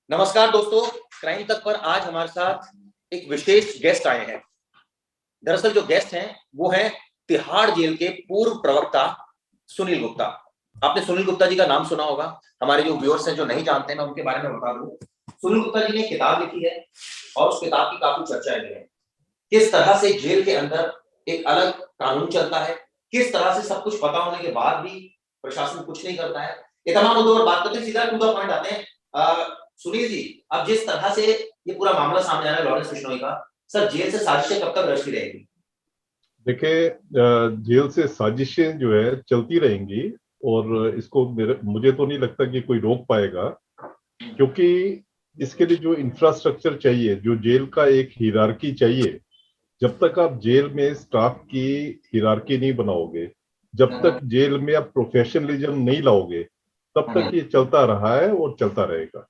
नमस्कार दोस्तों, क्राइम तक पर आज हमारे साथ एक विशेष गेस्ट आए हैं। दरअसल जो गेस्ट हैं वो हैं तिहाड़ जेल के पूर्व प्रवक्ता सुनील गुप्ता। आपने सुनील गुप्ता जी का नाम सुना होगा। हमारे जो व्यूअर्स हैं जो नहीं जानते हैं, मैं उनके बारे में बता दूं। सुनील गुप्ता जी ने एक किताब लिखी है और उस किताब की काफी चर्चाएं भी हैं। किस तरह से जेल के अंदर एक अलग कानून चलता है, किस तरह से सब कुछ पता होने के बाद भी प्रशासन कुछ नहीं करता है। ये तमाम मुद्दों पर बात करते हैं। सीधा टू द पॉइंट आते हैं। सुनील जी, अब जिस तरह से ये पूरा मामला सामने आ रहा है लॉरेंस बिश्नोई का, सर जेल से साजिशें कब तक रचती रहेगी? देखिए, जेल से साजिशें जो है चलती रहेंगी और इसको मुझे तो नहीं लगता कि कोई रोक पाएगा, क्योंकि इसके लिए जो इंफ्रास्ट्रक्चर चाहिए, जो जेल का एक हिरार्की चाहिए, जब तक आप जेल में स्टाफ की हिरार्की नहीं बनाओगे, जब तक जेल में आप प्रोफेशनलिज्म नहीं लाओगे, तब तक ये चलता रहा है और चलता रहेगा।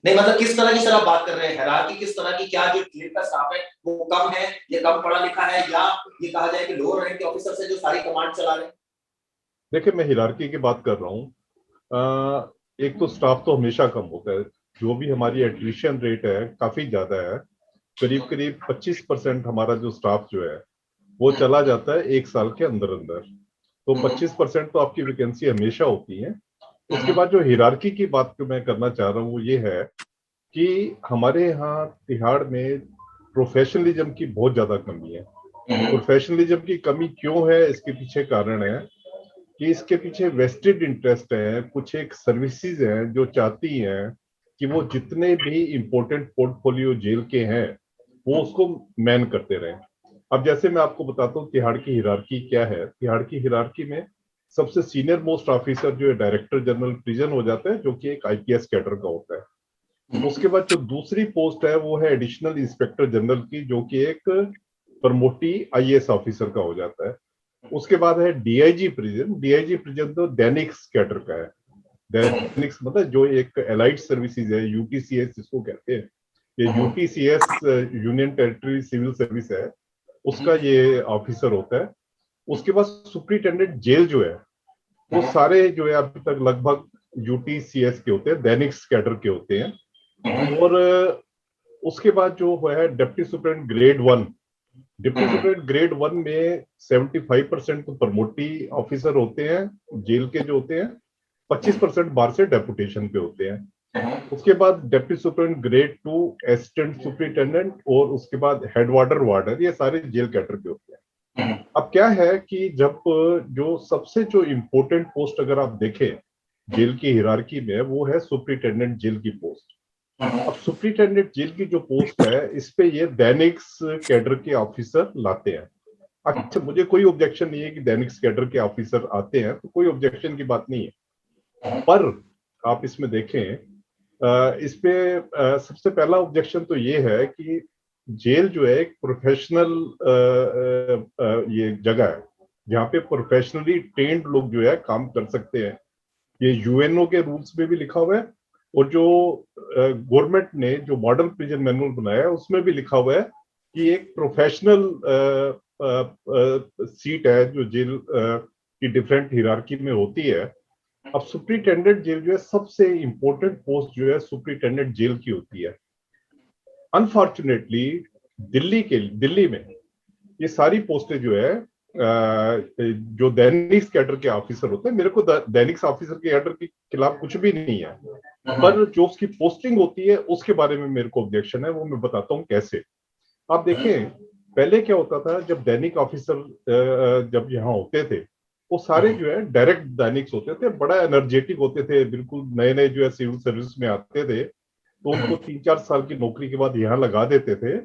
नहीं मतलब किस तरह की सर आप बात कर रहे हैं? हायरार्की किस तरह की? क्या जो जेल का स्टाफ है वो कम है, ये कम पढ़ा लिखा है, या ये कहा जाए कि लोअर रैंक के ऑफिसर से जो सारी कमांड चला रहे हैं? देखिए, मैं हिरार्की की बात कर रहा हूँ। एक तो स्टाफ तो हमेशा कम होता है। जो भी हमारी एट्रिशन रेट है काफी ज्यादा है। करीब करीब 25% हमारा जो स्टाफ जो है वो चला जाता है एक साल के अंदर अंदर। तो 25% तो आपकी वैकेंसी हमेशा होती है। उसके बाद जो हिरार्की की बात जो मैं करना चाह रहा हूँ वो ये है कि हमारे यहाँ तिहाड़ में प्रोफेशनलिज्म की बहुत ज्यादा कमी है। प्रोफेशनलिज्म की कमी क्यों है, इसके पीछे कारण है कि इसके पीछे वेस्टेड इंटरेस्ट है। कुछ एक सर्विसेज हैं जो चाहती हैं कि वो जितने भी इंपॉर्टेंट पोर्टफोलियो जेल के हैं वो उसको मैन करते रहें। अब जैसे मैं आपको बताता हूँ तिहाड़ की हिरार्की क्या है। तिहाड़ की हिरार्की में सबसे सीनियर मोस्ट ऑफिसर जो है डायरेक्टर जनरल प्रिजन हो जाता है, जो कि एक आईपीएस कैडर का होता है। उसके बाद जो दूसरी पोस्ट है वो है एडिशनल इंस्पेक्टर जनरल की, जो कि एक प्रमोटी आईएएस ऑफिसर का हो जाता है। उसके बाद है डीआईजी प्रिजन। डीआईजी प्रिजन तो दैनिक्स कैडर का है। दैनिक्स मतलब जो एक एलाइड सर्विसेज है, यूटीसीएस जिसको कहते हैं, ये यूटीसीएस यूनियन टेरिटरी सिविल सर्विस है, उसका ये ऑफिसर होता है। उसके बाद सुप्रिंटेंडेंट जेल जो है वो सारे जो है अभी तक लगभग यूटीसीएस के होते हैं, दैनिक्स कैडर के होते हैं। और उसके बाद जो है deputy superintendent grade 1। Deputy superintendent grade 1 में 75% तो प्रमोटी ऑफिसर होते हैं जेल के जो होते हैं, 25% बाहर से डेपुटेशन पे होते हैं। उसके बाद deputy superintendent grade 2, assistant superintendent और उसके बाद हेड वार्डर, वार्डर, ये सारे जेल कैडर के होते हैं। अब क्या है कि जब जो सबसे जो इम्पोर्टेंट पोस्ट अगर आप देखें जेल की हिरार्की में, वो है सुप्रिंटेंडेंट जेल की पोस्ट। अब सुप्रिंटेंडेंट जेल की जो पोस्ट है इस पे ये दैनिक्स कैडर के ऑफिसर लाते हैं। अच्छा, मुझे कोई ऑब्जेक्शन नहीं है कि दैनिक्स कैडर के ऑफिसर आते हैं, तो कोई ऑब्जेक्शन की बात नहीं है। पर आप इसमें देखें, इस पे सबसे पहला ऑब्जेक्शन तो ये है कि जेल जो है एक प्रोफेशनल ये जगह है जहाँ पे प्रोफेशनली ट्रेंड लोग जो है काम कर सकते हैं। ये यूएनओ के रूल्स में भी लिखा हुआ है और जो गवर्नमेंट ने जो मॉडल प्रिजन मैनुअल बनाया है उसमें भी लिखा हुआ है कि एक प्रोफेशनल सीट है जो जेल की डिफरेंट हिरार्की में होती है। अब सुप्रिंटेंडेंट जेल जो है सबसे इंपॉर्टेंट पोस्ट जो है सुप्रिंटेंडेंट जेल की होती है। अनफॉर्चुनेटली दिल्ली में ये सारी पोस्टें जो है जो दैनिक्स कैडर के ऑफिसर होते हैं, मेरे को दैनिक्स ऑफिसर के कैडर के खिलाफ कुछ भी नहीं है, पर जो उसकी पोस्टिंग होती है उसके बारे में मेरे को ऑब्जेक्शन है। वो मैं बताता हूँ कैसे। आप देखें, पहले क्या होता था, जब दैनिक ऑफिसर जब यहाँ होते थे वो सारे जो है डायरेक्ट दैनिक्स होते थे, बड़ा एनर्जेटिक होते थे, बिल्कुल नए नए जो है सिविल सर्विस में आते थे, तो उनको 3-4 साल की नौकरी के बाद यहाँ लगा देते थे।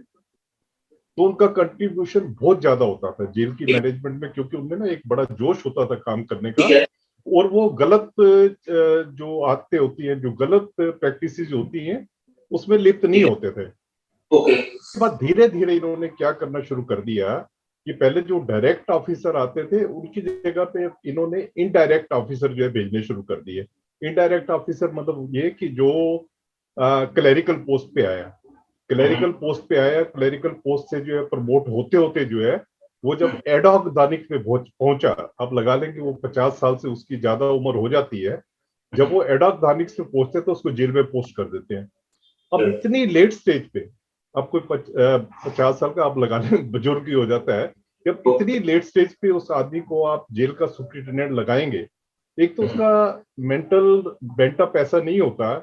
तो उनका कंट्रीब्यूशन बहुत ज्यादा होता था जेल की मैनेजमेंट में, क्योंकि उनमें ना एक बड़ा जोश होता था काम करने का। और वो गलत जो आदतें होती हैं, जो गलत प्रैक्टिसेस होती हैं, उसमें लिप्त नहीं होते थे। उसके बाद धीरे धीरे इन्होंने क्या करना शुरू कर दिया कि पहले जो डायरेक्ट ऑफिसर आते थे उनकी जगह पे इन्होंने इनडायरेक्ट ऑफिसर जो है भेजने शुरू कर दिए। इनडायरेक्ट ऑफिसर मतलब ये कि जो क्लरिकल पोस्ट पे आया, क्लरिकल पोस्ट से जो है प्रमोट होते होते जो है वो जब एडॉक दानिक में पहुंचा, आप लगा लें कि वो 50 साल से उसकी ज्यादा उम्र हो जाती है, जब वो एडॉक धार्मिक पे पहुंचते हैं तो उसको जेल में पोस्ट कर देते हैं। अब इतनी लेट स्टेज पे, अब कोई 50 साल का आप लगा लें बुजुर्ग ही हो जाता है, जब इतनी लेट स्टेज पे उस आदमी को आप जेल का सुप्रिंटेंडेंट लगाएंगे, एक तो उसका मेंटल बेंटअप ऐसा नहीं होता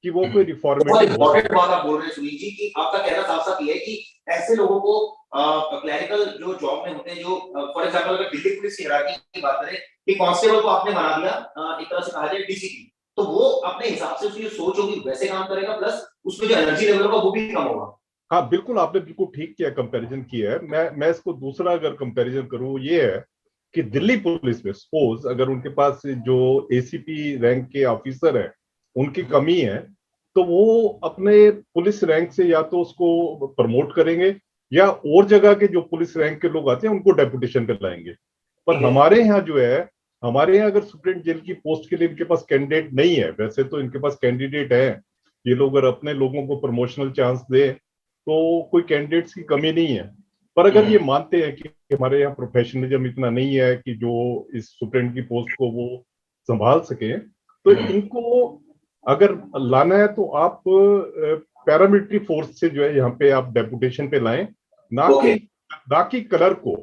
कि वो कोई रिफॉर्मेटिव हो इंपॉर्टेंट सके। बात आप बोल रहे हैं सुनील जी, कि आपका कहना साफ साफ ये है कि ऐसे लोगों को क्लैरिकल जो जॉब में होते हैं, जो फॉर एग्जांपल अगर दिल्ली पुलिस की हिरार्की की बात करें कि कांस्टेबल को आपने बना दिया एक तरह से कहा जाए डीसीपी, तो वो अपने हिसाब से उसकी जो सोच होगी वैसे काम करेगा, प्लस उसमें जो एनर्जी लेवल होगा वो भी कम होगा। हाँ बिल्कुल, आपने बिल्कुल ठीक किया, कंपैरिजन किया है। मैं इसको दूसरा अगर कंपैरिजन करूं, ये है कि दिल्ली पुलिस में सपोज अगर उनके पास जो एसीपी रैंक के ऑफिसर हैं उनकी कमी है, तो वो अपने पुलिस रैंक से या तो उसको प्रमोट करेंगे, या और जगह के जो पुलिस रैंक के लोग आते हैं उनको डेपुटेशन पे लाएंगे। पर हमारे यहाँ जो है, हमारे यहाँ अगर सुप्रीम जेल की पोस्ट के लिए इनके पास कैंडिडेट नहीं है, वैसे तो इनके पास कैंडिडेट है, ये लोग अगर अपने लोगों को प्रमोशनल चांस दे तो कोई कैंडिडेट्स की कमी नहीं है। पर अगर ये मानते हैं कि हमारे यहाँ प्रोफेशनलिज्म इतना नहीं है कि जो इस सुप्रीम की पोस्ट को वो संभाल सके, तो इनको अगर लाना है तो आप पैरामिलिट्री फोर्स से जो है यहाँ पे आप डेपुटेशन पे लाएं, ना कि कलर को।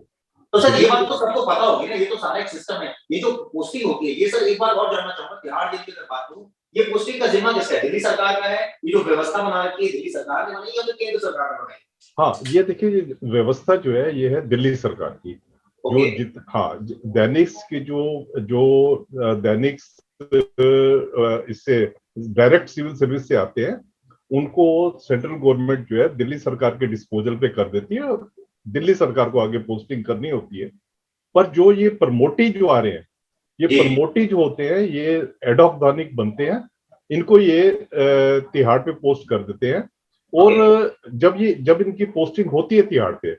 तो सर ये बात तो सबको पता होगी ना, ये तो सारा एक सिस्टम है। ये जो पोस्टिंग होती है, ये सर एक बार और जानना चाहूंगा, तिहाड़ जेल की अगर बात करूं, ये पोस्टिंग का जिम्मा किसका है? दिल्ली सरकार का है? ये जो व्यवस्था बना रखी है दिल्ली सरकार ने बनाई या फिर केंद्र सरकार ने बनाई? हाँ, ये देखिए व्यवस्था जो है ये है दिल्ली सरकार की। जो हाँ, दैनिक्स की जो दैनिक्स इससे डायरेक्ट सिविल सर्विस से आते हैं, उनको सेंट्रल गवर्नमेंट जो है दिल्ली सरकार के डिस्पोजल पे कर देती है और दिल्ली सरकार को आगे पोस्टिंग करनी होती है। पर जो ये प्रमोटी जो आ रहे हैं, ये प्रमोटी जो होते हैं ये एडॉक धार्मिक बनते हैं, इनको ये तिहाड़ पे पोस्ट कर देते हैं। और जब इनकी पोस्टिंग होती है तिहाड़ पे,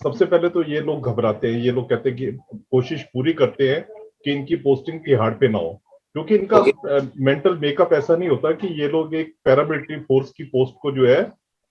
सबसे पहले तो ये लोग घबराते हैं, ये लोग कहते हैं कि कोशिश पूरी करते हैं कि इनकी पोस्टिंग तिहाड़ पे ना हो, क्योंकि इनका मेंटल मेकअप ऐसा नहीं होता कि ये लोग एक पैरामिलिट्री फोर्स की पोस्ट को जो है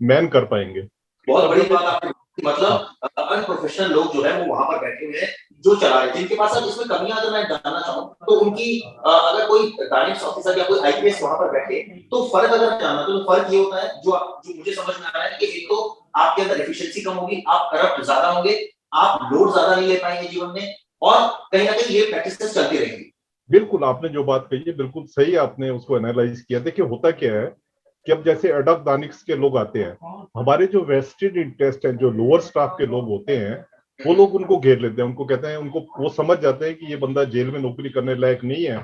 मैन कर पाएंगे। बहुत बड़ी बात आपने, मतलब अनप्रोफेशनल लोग जो है वो वहां पर बैठे हुए हैं जो चला रहे, जिनके पास अब इसमें कमियां अगर मैं जानना चाहूँ तो उनकी अगर कोई डायरेक्ट ऑफिसर या कोई आईपीएस वहां पर बैठे, तो फर्क अगर जानना तो फर्क ये होता है जो मुझे समझ में आ रहा है कि एक तो आपके अंदर एफिशिएंसी कम होगी, आप करप्ट ज्यादा होंगे, आप लोड ज्यादा नहीं ले पाएंगे जीवन में, और कहीं ना कहीं ये प्रैक्टिसेस चलती रहेंगी। बिल्कुल, आपने जो बात कही है बिल्कुल सही, आपने उसको एनालाइज किया। देखिए होता क्या है कि अब जैसे एडॉक दानिक्स के लोग आते हैं, हमारे जो वेस्टेड इंटरेस्ट है, जो लोअर स्टाफ के लोग होते हैं, वो लोग उनको घेर लेते हैं, उनको कहते हैं, उनको वो समझ जाते हैं कि ये बंदा जेल में नौकरी करने लायक नहीं है,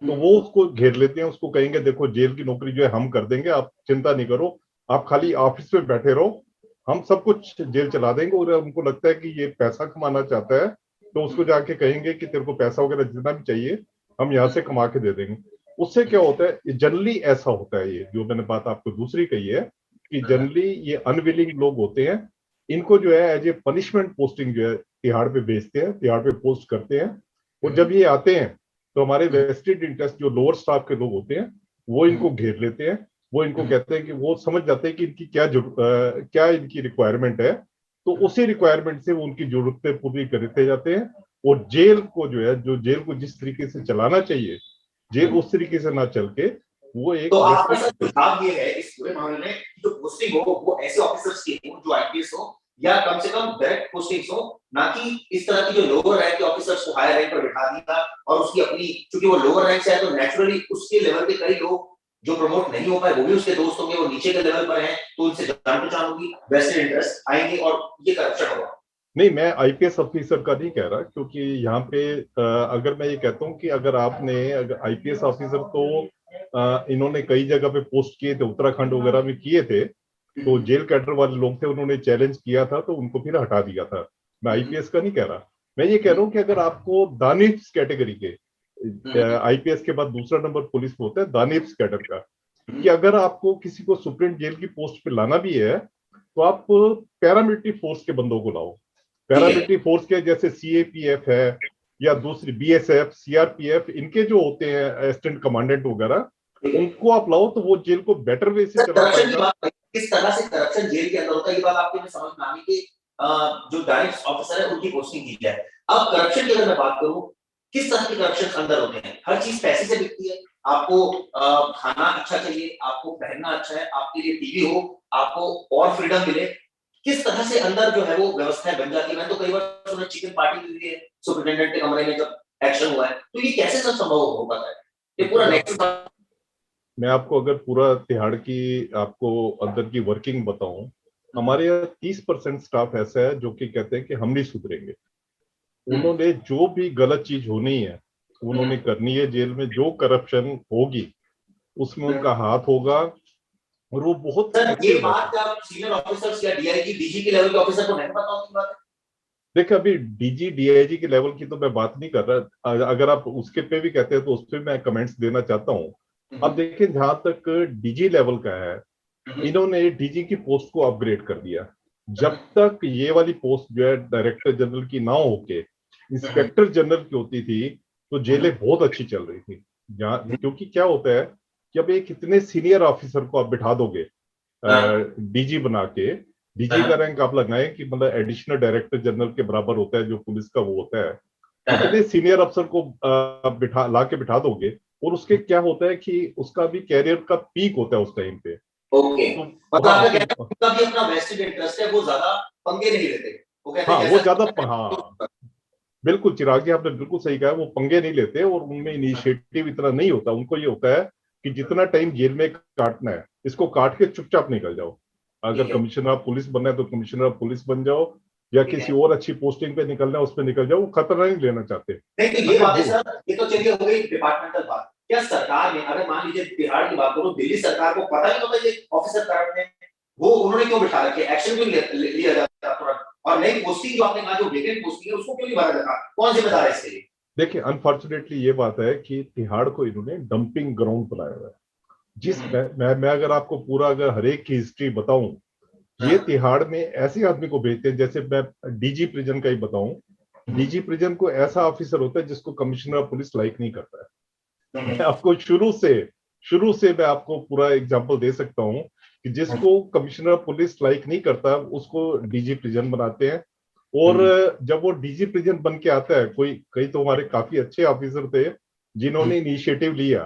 तो वो उसको घेर लेते हैं, उसको कहेंगे देखो जेल की नौकरी जो है हम कर देंगे, आप चिंता नहीं करो, आप खाली ऑफिस में बैठे रहो, हम सब कुछ जेल चला देंगे। और उनको लगता है कि ये पैसा कमाना चाहता है, तो उसको जाके कहेंगे कि तेरे को पैसा वगैरह जितना भी चाहिए हम यहाँ से कमा के दे देंगे। उससे क्या होता है, जनरली ऐसा होता है, ये जो मैंने बात आपको दूसरी कही है कि जनरली ये अनविलिंग लोग होते हैं, इनको जो है एज ए पनिशमेंट पोस्टिंग जो है तिहाड़ पे भेजते हैं, तिहाड़ पे पोस्ट करते हैं। और जब ये आते हैं तो हमारे वेस्टेड इंटरेस्ट जो लोअर स्टाफ के लोग होते हैं वो इनको घेर लेते हैं, वो इनको कहते हैं कि वो समझ जाते हैं कि इनकी क्या इनकी रिक्वायरमेंट है, तो उसी रिक्वायरमेंट से वो उनकी जरूरतें पूरी करते जाते हैं। और जेल को जो है, जो जेल को जिस तरीके से चलाना चाहिए, जेल उस तरीके से ना चल के वो एक, तो आपका सुझाव ये है इस पूरे मामले में जो पोस्टिंग हो वो ऐसे ऑफिसर्स की हो जो आईपीएस हो, या कम से कम डायरेक्ट पोस्टिंग्स हो, ना कि इस तरह की जो लोअर रैंक के ऑफिसर्स को हायर रैंक पर बिठा दिया और उसकी अपनी, क्योंकि वो लोअर रैंक से है तो नेचुरली उसके लेवल के कई लोग जो प्रमोट नहीं हो पाए वो भी उसके दोस्त होंगे, वो नीचे के लेवल पर हैं तो उनसे जान पहचान होगी, वेस्टेड इंटरेस्ट आएंगे और ये करप्शन होगा। नहीं, मैं आईपीएस ऑफिसर का नहीं कह रहा, क्योंकि यहाँ पे अगर मैं ये कहता हूँ कि अगर आपने आईपीएस ऑफिसर तो इन्होंने कई जगह पे पोस्ट किए थे, उत्तराखंड वगैरह में किए थे, तो जेल कैडर वाले लोग थे, उन्होंने चैलेंज किया था तो उनको फिर हटा दिया था। मैं आईपीएस का नहीं कह रहा, मैं ये कह रहा हूँ कि अगर आपको दानिश कैटेगरी के, आईपीएस के बाद दूसरा नंबर पुलिस में होता है दानिश कैडर का, कि अगर आपको किसी को सुप्रीम जेल की पोस्ट पे लाना भी है तो आप पैरामिलिट्री फोर्स के बंदों को लाओ। पैरामिलिट्री फोर्स के जैसे सीएपीएफ है या दूसरी बीएसएफ, सीआरपीएफ, इनके जो होते हैं असिस्टेंट कमांडेंट वगैरह, उनको आप लाओ तो वो जेल को बेटर वे से चला पाएगा। किस तरह से करप्शन जेल के अंदर होता है ये बात आपके समझ में आने की, जो डायरेक्ट ऑफिसर है उनकी पोस्टिंग की जाए। अब करप्शन की अगर मैं बात करूं, किस तरह के करप्शन अंदर होते हैं। हर चीज पैसे से बिकती है। आपको खाना अच्छा चाहिए, आपको पहनना अच्छा है, आपके लिए टीवी हो, आपको और फ्रीडम मिले, किस तरह से अंदर जो है वो व्यवस्थाएं बन जाती है। मैं तो कई बार सुना चिकन पार्टी हुई है सुपरिटेंडेंट के कमरे में जब एक्शन हुआ है, तो ये कैसे सब संभव हो पाता है? ये पूरा नेक्स्ट। मैं आपको अगर पूरा तिहाड़ की आपको अंदर की वर्किंग बताऊं, हमारे यहाँ 30% स्टाफ ऐसा है जो कि कहते हैं कि हम नहीं सुधरेंगे। उन्होंने जो भी गलत चीज होनी है उन्होंने करनी है। जेल में जो करप्शन होगी उसमें उनका हाथ होगा, और वो बहुत सर ये एक्टिव रहते बात हैं। आप सीनियर ऑफिसर्स या डीआईजी डीजी के लेवल के ऑफिसर को नहीं पता होती बात? देखिए, अभी डीजी डीआईजी के लेवल की तो मैं बात नहीं कर रहा। अगर आप उसके पे भी कहते हैं तो उस पे मैं कमेंट्स देना चाहता हूँ। अब देखिए, जहां तक डीजी लेवल का है, इन्होंने डीजी की पोस्ट को अपग्रेड कर दिया। जब तक ये वाली पोस्ट जो है डायरेक्टर जनरल की ना होके इंस्पेक्टर जनरल की होती थी, तो जेलें बहुत अच्छी चल रही थी। जहाँ क्योंकि क्या होता है कि अब एक इतने सीनियर ऑफिसर को आप बिठा दोगे डीजी बना के, डीजी का रैंक आप लगाएं कि मतलब एडिशनल डायरेक्टर जनरल के बराबर होता है जो पुलिस का वो होता है। इतने सीनियर अफसर को बिठा दोगे, और उसके क्या होता है कि उसका भी कैरियर का पीक होता है उस टाइम पे। ओके, तो मतलब हाँ, आपका तो कहना है उनका भी अपना वेस्टेड इंटरेस्ट है, वो ज्यादा पंगे नहीं लेते। वो कहते हाँ हैं वो जैसा ज्यादा हाँ, बिल्कुल चिराग जी, आपने बिल्कुल सही कहा। वो पंगे नहीं लेते और उनमें इनिशिएटिव इतना नहीं होता। उनको ये होता है कि जितना टाइम जेल में काटना है, इसको काट के चुपचाप निकल जाओ। अगर ठीक है, कमिश्नर ऑफ पुलिस बनना है तो कमिश्नर ऑफ पुलिस बन जाओ, या ठीक किसी है। और अच्छी पोस्टिंग पे निकलना है उस पर निकल जाओ। वो खतरा नहीं लेना चाहते। नहीं तो ये अच्छा बातें जो सर, ये तो चलिए हो गई डिपार्टमेंटल बात। क्या सरकार में अगर मान लीजिए बिहार की बात करो, दिल्ली सरकार को पता नहीं होता ये ऑफिसर करप्ट है, वो उन्होंने क्यों बिठा रखे, एक्शन क्यों लिया जाता तुरंत? और नई पोस्टिंग जो आपने कहा जो वेकेंट पोस्टिंग है उसको क्यों नहीं भरा जाता? कौन जिम्मेदार है इसके लिए? देखिए, अनफॉर्चुनेटली ये बात है कि तिहाड़ को इन्होंने डंपिंग ग्राउंड बनाया हुआ है। मैं अगर आपको पूरा अगर हर एक की हिस्ट्री बताऊं, ये तिहाड़ में ऐसे आदमी को भेजते हैं। जैसे मैं डीजी प्रिजन का ही बताऊं, डीजी प्रिजन को ऐसा ऑफिसर होता है जिसको कमिश्नर ऑफ पुलिस लाइक नहीं करता है। मैं आपको शुरू से मैं आपको पूरा एग्जांपल दे सकता हूं कि जिसको कमिश्नर ऑफ पुलिस लाइक नहीं करता उसको डीजी प्रिजन बनाते हैं। और जब वो डीजी प्रिजन बन के आता है, कई तो हमारे काफी अच्छे ऑफिसर थे जिन्होंने इनिशिएटिव लिया,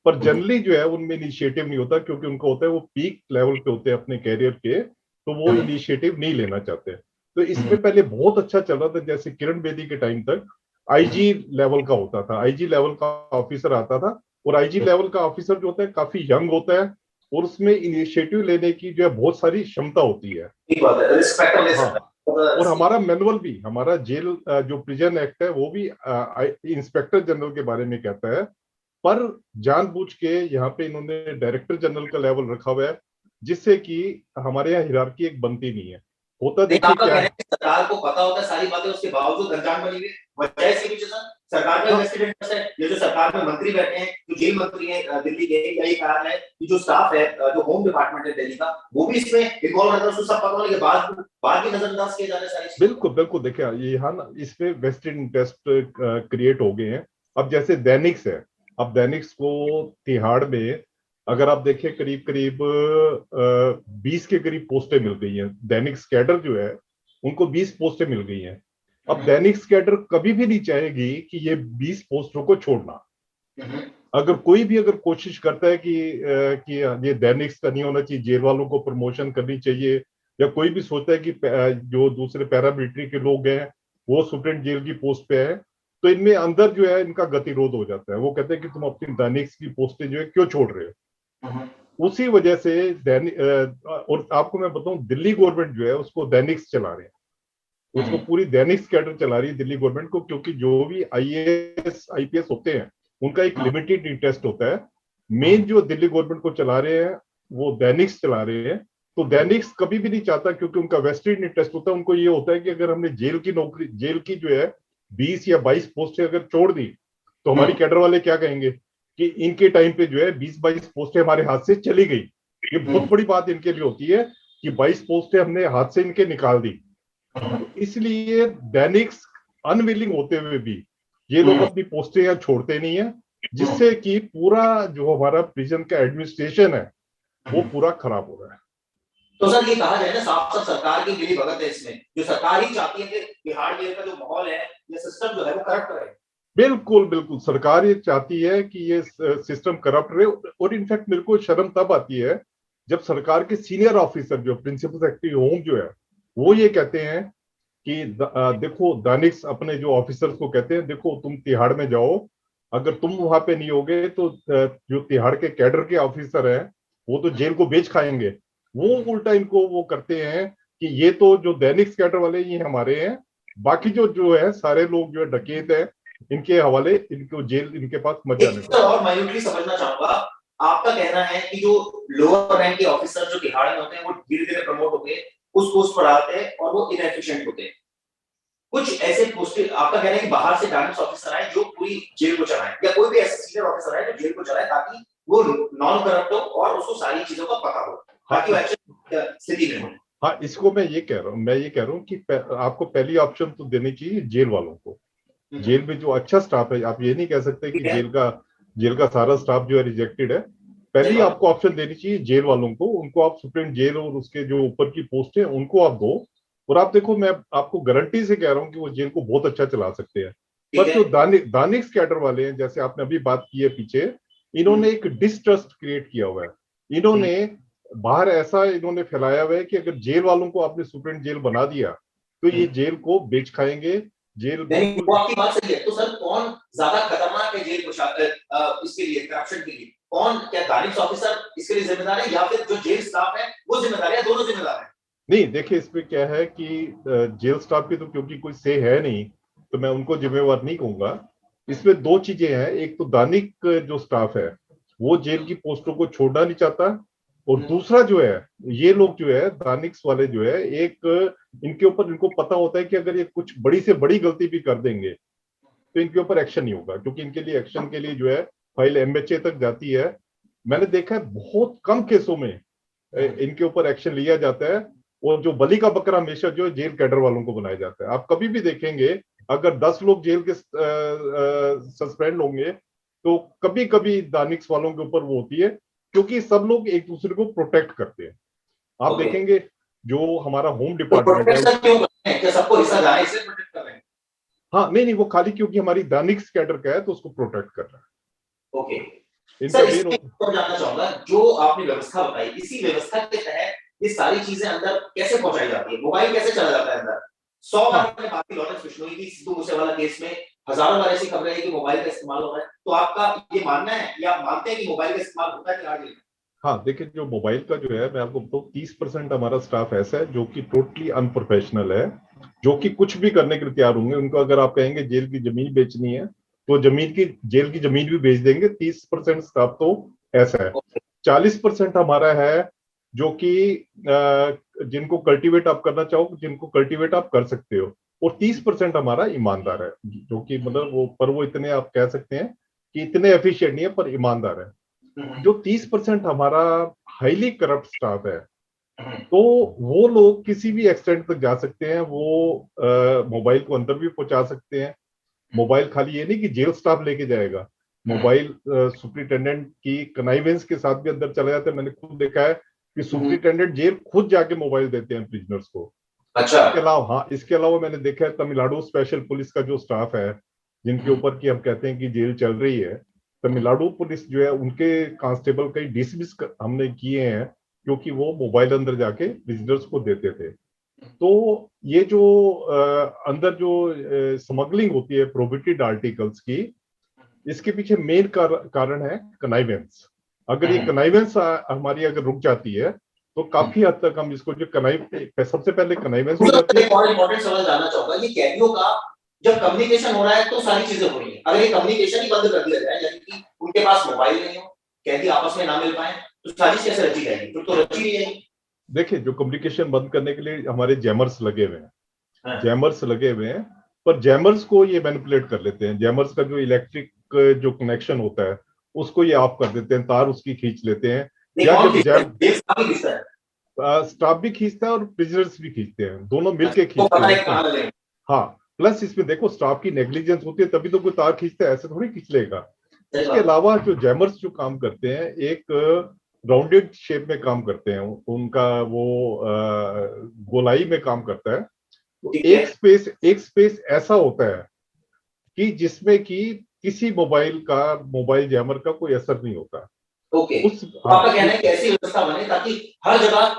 पर जनरली जो है उनमें इनिशिएटिव नहीं होता, क्योंकि उनको होता है वो पीक लेवल पे होते हैं अपने कैरियर के, तो वो इनिशिएटिव नहीं लेना चाहते। तो इसमें पहले बहुत अच्छा चल रहा था। जैसे किरण बेदी के टाइम तक आईजी लेवल का होता था, आईजी लेवल का ऑफिसर आता था, और आईजी लेवल का ऑफिसर जो होता है काफी यंग होता है, और उसमें इनिशिएटिव लेने की जो है बहुत सारी क्षमता होती है। ठीक बात है, रिस्पेक्ट ले हाँ, सकता है। और हमारा मैनुअल भी, हमारा जेल जो प्रिजन एक्ट है वो भी इंस्पेक्टर जनरल के बारे में कहता है। पर जानबूझ के यहाँ पे इन्होंने डायरेक्टर जनरल का लेवल रखा हुआ है, जिससे कि हमारे यहाँ हिरार्की एक बनती नहीं है। होता नहीं, देखिए आपका क्या कहना है है। कि सरकार को पता होता है सारी बातें, उसके बावजूद अनजान बनी हुई है। वजह इसके पीछे सर सरकार का हाँ, इन्वेस्टेड इंटरेस्ट है। ये जो सरकार में मंत्री बैठे हैं, जो जेल मंत्री हैं दिल्ली के, या ये कारण है कि जो स्टाफ है, जो होम डिपार्टमेंट है दिल्ली का, वो भी इसमें इन्वॉल्व रहता है। उसको सब पता होने के बाद भी नजरअंदाज किए जा रहे हैं सारी चीजों को। बिल्कुल बिल्कुल। देखिए, ये यहाँ ना इसमें वेस्टेड इंटरेस्ट क्रिएट हो गए हैं। अब जैसे दैनिक्स है, अब दैनिक्स को तिहाड़ में अगर आप देखें करीब करीब 20 के करीब पोस्टें मिल गई हैं। दैनिक्स कैडर जो है उनको 20 पोस्टें मिल गई हैं। अब दैनिक्स कैडर कभी भी नहीं चाहेगी कि ये 20 पोस्टों को छोड़ना। अगर कोई भी अगर कोशिश करता है कि ये दैनिक्स का नहीं होना चाहिए, जेल वालों को प्रमोशन करनी चाहिए, या कोई भी सोचता है कि जो दूसरे पैरामिलिट्री के लोग हैं वो सुप्रीम जेल की पोस्ट पे है, तो इनमें अंदर जो है इनका गतिरोध हो जाता है। वो कहते हैं कि तुम अपनी दैनिक्स की पोस्टें जो है क्यों छोड़ रहे हो। उसी वजह से दैनिक और आपको मैं बताऊं, दिल्ली गवर्नमेंट जो है उसको दैनिक्स चला रहे हैं, उसको पूरी दैनिक कैडर चला रही है दिल्ली गवर्नमेंट को, क्योंकि जो भी आईएएस आईपीएस होते हैं उनका एक लिमिटेड इंटरेस्ट होता है। मेन जो दिल्ली गवर्नमेंट को चला रहे हैं वो दैनिक्स चला रहे हैं। तो दैनिक्स कभी भी नहीं चाहता, क्योंकि उनका वेस्टेड इंटरेस्ट होता है। उनको ये होता है कि अगर हमने जेल की जो है 20 या 22 पोस्टें अगर छोड़ दी, तो हमारी कैडर वाले क्या कहेंगे कि इनके टाइम पे जो है 20-22 पोस्टें हमारे हाथ से चली गई। ये बहुत बड़ी बात इनके लिए होती है कि 22 पोस्टें हमने हाथ से इनके निकाल दी। तो इसलिए दैनिक्स अनविलिंग होते हुए भी ये लोग अपनी पोस्टें यहाँ छोड़ते नहीं है, जिससे कि पूरा जो हमारा प्रिजन का एडमिनिस्ट्रेशन है वो पूरा खराब हो रहा है। तो सर ये कहा जाए ना, साफ साफ सरकार की मिलीभगत है इसमें, जो सरकार ही चाहती है कि बिहार जेल का जो माहौल है, ये सिस्टम जो है वो करप्ट रहे। बिल्कुल बिल्कुल, सरकार ये चाहती है कि ये सिस्टम करप्ट रहे। और इनफैक्ट मेरे को शर्म तब आती है जब सरकार के सीनियर ऑफिसर जो प्रिंसिपल सेक्रेटरी होम जो है, वो ये कहते हैं कि देखो, दानिश अपने जो ऑफिसर्स को कहते हैं, देखो तुम तिहाड़ में जाओ, अगर तुम वहां पे नहीं होगे तो जो तिहाड़ के कैडर के ऑफिसर हैं वो तो जेल को बेच खाएंगे। वो उल्टा इनको वो करते हैं कि ये तो जो दैनिक कैडर वाले ये हमारे हैं, बाकी जो जो है सारे लोग जो है डकैत है, इनके हवाले, इनको जेल इनके पास मत एक जाने चीज दो। और माइन्यूटली समझना चाहूंगा। आपका कहना है कि जो लोअर रैंक के ऑफिसर जो तिहाड़ में होते हैं वो धीरे धीरे प्रमोट होके उस पोस्ट पर आते हैं और वो इनएफिशिएंट होते हैं। कुछ ऐसे पोस्ट आपका कहना है कि बाहर से डायरेक्ट ऑफिसर आए जो पूरी जेल को चलाएं, या कोई भी ऐसा सीनियर ऑफिसर आए जो जेल को चलाए ताकि वो नॉन करप्ट हो और उसको सारी चीजों का पता हो, ताकि वो एक्शन स्थिति में हो। हाँ, इसको मैं ये कह रहा हूँ, कि आपको पहली ऑप्शन तो देनी चाहिए जेल वालों को। जेल में जो अच्छा स्टाफ है, आप ये नहीं कह सकते कि जेल का सारा स्टाफ जो है रिजेक्टेड है। पहली आपको ऑप्शन देनी चाहिए जेल वालों को, उनको आप सुप्रीम जेल और उसके जो ऊपर की पोस्ट है उनको आप दो। और आप देखो, मैं आपको गारंटी से कह रहा हूँ कि वो जेल को बहुत अच्छा चला सकते हैं। पर जो दानिश कैडर वाले हैं, जैसे आपने अभी बात की है पीछे, इन्होंने एक डिस्ट्रस्ट क्रिएट किया हुआ है। इन्होंने बाहर ऐसा इन्होंने फैलाया हुआ है कि अगर जेल वालों को आपने सुप्रीम जेल बना दिया तो ये जेल को बेच खाएंगे। जेल नहीं, वो आपकी बात सही है। तो सर कौन ज्यादा खतरनाक है जेल प्रशासन इसके लिए, करप्शन के लिए? कौन, क्या दानिश ऑफिसर इसके लिए जिम्मेदार है या फिर जो जेल स्टाफ है वो जिम्मेदार है, दोनों जिम्मेदार है? नहीं, देखिए इसमें क्या है कि जेल स्टाफ की तो क्योंकि कोई से है नहीं, तो मैं उनको जिम्मेवार नहीं कहूंगा। इसमें दो चीजें हैं, एक तो दानिक जो स्टाफ है वो जेल की पोस्टों को छोड़ना नहीं चाहता, और दूसरा जो है, ये लोग जो है दानिक्स वाले जो है, एक इनके ऊपर इनको पता होता है कि अगर ये कुछ बड़ी से बड़ी गलती भी कर देंगे तो इनके ऊपर एक्शन नहीं होगा, क्योंकि इनके लिए एक्शन के लिए जो है फाइल एमएचए तक जाती है। मैंने देखा है बहुत कम केसों में इनके ऊपर एक्शन लिया जाता है, और जो बलि का बकरा हमेशा जो जेल कैडर वालों को बनाया जाता है। आप कभी भी देखेंगे, अगर 10 लोग जेल के सस्पेंड होंगे तो कभी कभी दानिक्स वालों के ऊपर वो होती है, क्योंकि सब लोग एक दूसरे को प्रोटेक्ट करते हैं। आप देखेंगे जो हमारा होम डिपार्टमेंट है, क्यों करते हैं? क्या सबको हिस्सा जाए इसलिए प्रोटेक्ट कर रहे हैं? हाँ, नहीं नहीं, वो खाली क्योंकि हमारी दानिक्स कैडर का है तो उसको प्रोटेक्ट कर रहा है। ओके इनका सर, मेन इसमें और जानना चाहूंगा, जो आपने व्यवस्था बताई, इसी व्यवस्था के तहत ये सारी चीजें अंदर कैसे पहुंचाई जाती है? मोबाइल कैसे चला जाता है अंदर? 100 बार मैंने बात की लॉरेंस बिश्नोई की सिद्धू मूसेवाला केस में, हजारों बार ऐसी खबरें हैं कि मोबाइल का इस्तेमाल हो रहा है। तो आपका ये मानना है या आप मानते हैं कि मोबाइल का इस्तेमाल होता है तिहाड़ जेल में? हाँ, देखिए जो मोबाइल का जो है, मैं आपको बताऊँ, 30% हमारा स्टाफ ऐसा है जो कि टोटली अनप्रोफेशनल है, जो कि कुछ भी करने के लिए तैयार होंगे। उनको अगर आप कहेंगे जेल की जमीन बेचनी है तो जेल की जमीन भी बेच देंगे। 30% स्टाफ तो ऐसा है। 40% हमारा है जो कि जिनको कल्टीवेट आप करना चाहो, जिनको कल्टीवेट आप कर सकते हो। और 30% हमारा ईमानदार है, जो कि मतलब वो इतने आप कह सकते हैं कि इतने एफिशिएंट नहीं है पर ईमानदार है। जो 30% हमारा हाईली करप्ट स्टाफ है, तो वो लोग किसी भी एक्सटेंट तक जा सकते हैं। वो मोबाइल को अंदर भी पहुंचा सकते हैं। मोबाइल खाली ये नहीं कि जेल स्टाफ लेके जाएगा, मोबाइल सुप्रिंटेंडेंट की कनाइवेंस के साथ भी अंदर चला जाता है। मैंने खुद देखा है कि सुप्रिंटेंडेंट जेल खुद जाके मोबाइल देते हैं प्रिजनर्स को। अच्छा। इसके अलावा मैंने देखा है तमिलनाडु स्पेशल पुलिस का जो स्टाफ है, जिनके ऊपर की हम कहते हैं कि जेल चल रही है, तमिलनाडु पुलिस जो है उनके कांस्टेबल कई डिसमिस हमने किए हैं, क्योंकि वो मोबाइल अंदर जाके विजिटर्स को देते थे। तो ये जो अंदर जो स्मगलिंग होती है प्रोहिबिटेड आर्टिकल्स की, इसके पीछे मेन कारण है कनाइवेंस। अगर ये कनाइवेंस हमारी अगर रुक जाती है तो काफी हद तक हम इसको जो सबसे पहले कनाइवेंस हो जाती है। एक और इम्पोर्टेंट सवाल जानना चाहूंगा, ये कैदियों का जब कम्युनिकेशन हो रहा है तो सारी चीजें हो रही है, अगर ये कम्युनिकेशन ही बंद कर दिया जाए, यानी कि उनके पास मोबाइल नहीं हो, कैदी आपस में ना मिल पाए, तो साजिश कैसे रची जाएगी? फिर तो रची नहीं जाएगी। देखिए, जो कम्युनिकेशन बंद करने के लिए हमारे जैमर्स लगे हुए हैं, जैमर्स लगे हुए हैं, पर जैमर्स को ये मैनिपुलेट कर लेते हैं। जैमर्स का जो इलेक्ट्रिक जो कनेक्शन होता है उसको ये ऑफ कर देते हैं, तार उसकी खींच लेते हैं। या जब स्टाफ भी खींचता है और प्रिजनर्स भी खींचते हैं, दोनों मिलके खींचते हैं। हाँ, प्लस इसमें देखो स्टाफ की नेग्लिजेंस होती है तभी तो कोई तार खींचता है, ऐसे थोड़ी खींच लेगा। इसके अलावा जो जैमर्स जो काम करते हैं, एक राउंडेड शेप में काम करते हैं, उनका वो गोलाई में काम करता है। तो एक स्पेस ऐसा होता है कि जिसमें कि किसी मोबाइल जैमर का कोई असर नहीं होता। ओके, तो आपका कहना है कि ऐसी व्यवस्था बने ताकि हर जगह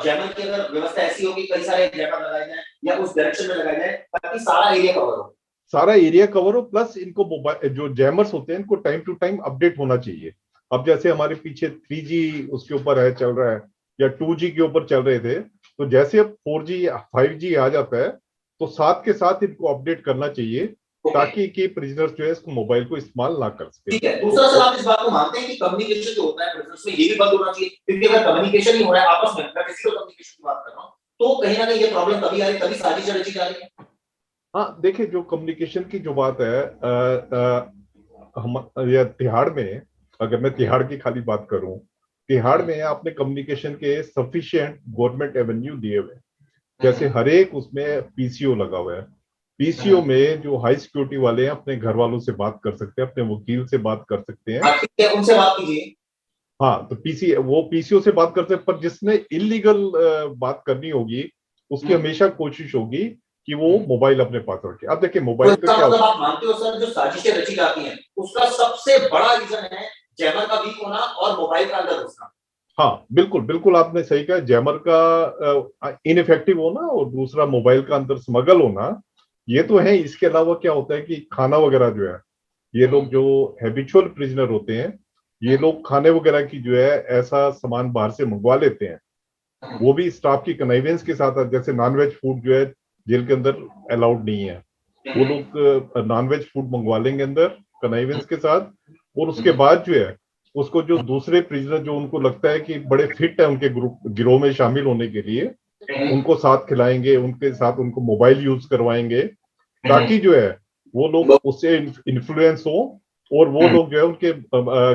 जैमर की अगर व्यवस्था ऐसी हो कि कई सारे जैमर लगाए जाए या उस डायरेक्शन में लगाए जाए ताकि सारा एरिया कवर हो। सारा एरिया कवर हो, प्लस इनको मोबाइल जो जैमर्स होते हैं इनको टाइम टू टाइम अपडेट होना चाहिए। अब जैसे हमारे पीछे 3G उसके ऊपर है, चल रहा है, या 2G के ऊपर चल रहे थे, तो जैसे अब 4G 5G आ जाता है तो साथ के साथ इनको अपडेट करना चाहिए ताकि कि प्रिजनर्स जो है इसको मोबाइल को इस्तेमाल ना कर सके। ठीक है, दूसरा सर आप इस बात को मानते हैं कि कम्युनिकेशन जो होता है प्रिजनर्स में ये भी बंद होना चाहिए, क्योंकि अगर कम्युनिकेशन नहीं हो रहा है आपस में, मैं फिजिकल कम्युनिकेशन की बात कर रहा हूँ, तो कहीं ना कहीं ये प्रॉब्लम तभी आ रही, तभी साजिश रची जा रही है। हाँ देखिए, जो कम्युनिकेशन की जो बात है, हम या तिहाड़ में, अगर मैं तिहाड़ की खाली बात करूं, तिहाड़ में आपने कम्युनिकेशन के सफिशिएंट गवर्नमेंट एवेन्यू दिए हुए, जैसे हर एक उसमें पीसीओ लगा हुआ है। पीसीओ में जो हाई सिक्योरिटी वाले हैं अपने घर वालों से बात कर सकते हैं, अपने वकील से बात कर सकते हैं। ठीक है, उनसे बात कीजिए। हाँ, तो वो पीसीओ से बात करते हैं, पर जिसने इलीगल बात करनी होगी उसकी हमेशा कोशिश होगी कि वो मोबाइल अपने पास रखे। अब देखिए मोबाइल का क्या मतलब आप मानते हो सर जो साजिशें रची जाती हैं उसका सबसे बड़ा रीजन है जैमर का वीक होना और मोबाइल का अंदर घुसना। हाँ बिल्कुल बिल्कुल, आपने सही कहा, जैमर का इनइफेक्टिव होना और दूसरा मोबाइल का अंदर स्मगल होना, ये तो है। इसके अलावा क्या होता है कि खाना वगैरह जो है, ये लोग जो हैबिचुअल प्रिजनर होते हैं, ये लोग खाने वगैरह की जो है ऐसा सामान बाहर से मंगवा लेते हैं, वो भी स्टाफ की कन्वीनियंस के साथ। जैसे नॉनवेज फूड जो है जेल के अंदर अलाउड नहीं है, वो लोग नॉनवेज फूड मंगवा लेंगे अंदर कन्वीनियंस के साथ, और उसके बाद जो है उसको जो दूसरे प्रिजनर जो उनको लगता है कि बड़े फिट है उनके गिरोह में शामिल होने के लिए, उनको साथ खिलाएंगे, उनके साथ उनको मोबाइल यूज करवाएंगे, ताकि जो है वो लोग उससे इन्फ्लुएंस हो और वो लोग जो है उनके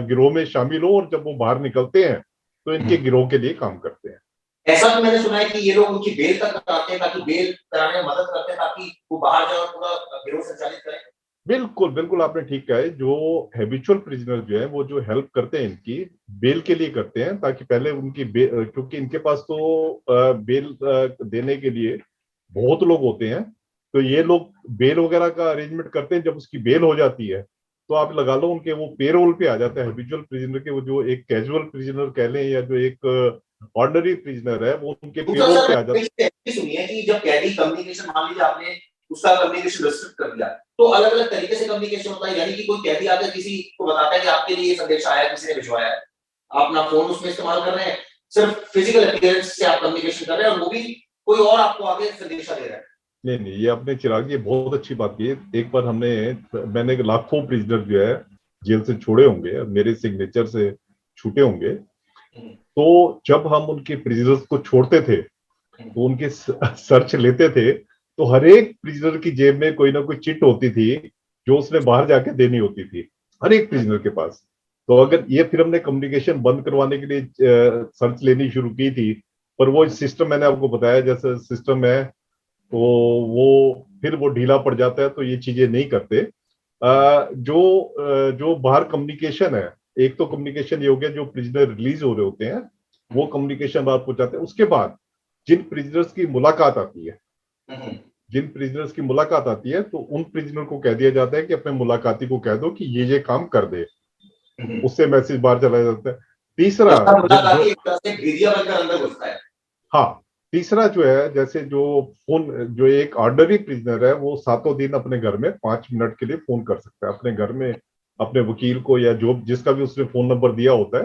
गिरोह में शामिल हो, और जब वो बाहर निकलते हैं तो इनके गिरोह के लिए काम करते हैं। ऐसा भी मैंने सुना है कि ये लोग उनकी बेल तक कराते हैं ताकि बेल कराने में मदद करते हैं ताकि वो बाहर जाए और पूरा गिरोह संचालित करें। बिल्कुल बिल्कुल, आपने ठीक कहा है। जो हैबिचुअल प्रिजनर जो है वो जो हेल्प करते हैं इनकी बेल के लिए करते हैं, ताकि पहले उनकी क्योंकि इनके पास तो बेल देने के लिए बहुत लोग होते हैं, तो ये लोग बेल वगैरह का अरेंजमेंट करते हैं। जब उसकी बेल हो जाती है तो आप लगा लो उनके वो पेरोल पे आ जाता है हैबिचुअल प्रिजनर के, वो जो एक कैजुअल प्रिजनर कह लें या जो एक ऑर्डिनरी प्रिजनर है वो उनके पेरोल पे आ जाता है। सुनी है कि जब कैदी कम्युनिकेशन, मान लीजिए आपने उसका कम्युनिकेशन रिस्ट्रिक्ट कर दिया, तो अलग अलग तरीके से कम्युनिकेशन होता है, यानी कि कोई कैदी आकर किसी को बताता है कि आपके लिए ये संदेश आया, किसी ने भिजवाया है, आप अपना फोन उसमें इस्तेमाल कर रहे हैं, सिर्फ फिजिकल अपीयरेंस से आप कम्युनिकेशन कर रहे हैं और वो भी कोई और आपको आगे संदेशा दे रहा है। नहीं नहीं, ये आपने चिराग, ये बहुत अच्छी बात की है। एक बार मैंने लाखों प्रिजनर जो है जेल से छोड़े होंगे, मेरे सिग्नेचर से छूटे होंगे, तो जब हम उनके प्रिजनर्स को छोड़ते थे तो उनके सर्च लेते थे, तो हर एक प्रिजनर की जेब में कोई ना कोई चिट होती थी जो उसने बाहर जाके देनी होती थी, हर एक प्रिजनर के पास। तो अगर ये फिर हमने कम्युनिकेशन बंद करवाने के लिए सर्च लेनी शुरू की थी, पर वो सिस्टम मैंने आपको बताया जैसे सिस्टम है, तो वो ढीला पड़ जाता है, तो ये चीजें नहीं करते। जो बाहर कम्युनिकेशन है, एक तो कम्युनिकेशन ये हो गया जो प्रिजनर रिलीज हो रहे होते हैं वो कम्युनिकेशन बाहर पहुंचाते हैं। उसके बाद जिन प्रिजनर्स की मुलाकात आती है, तो उन प्रिजनर को कह दिया जाता है कि अपने मुलाकाती को कह दो कि ये काम कर दे, उससे मैसेज बाहर चला जाता है। तीसरा हाँ, तीसरा जो है, जैसे जो एक ऑर्डिनरी प्रिजनर है वो 7 दिन अपने घर में 5 मिनट के लिए फोन कर सकता है, अपने घर में अपने वकील को या जो जिसका भी उसने फोन नंबर दिया होता है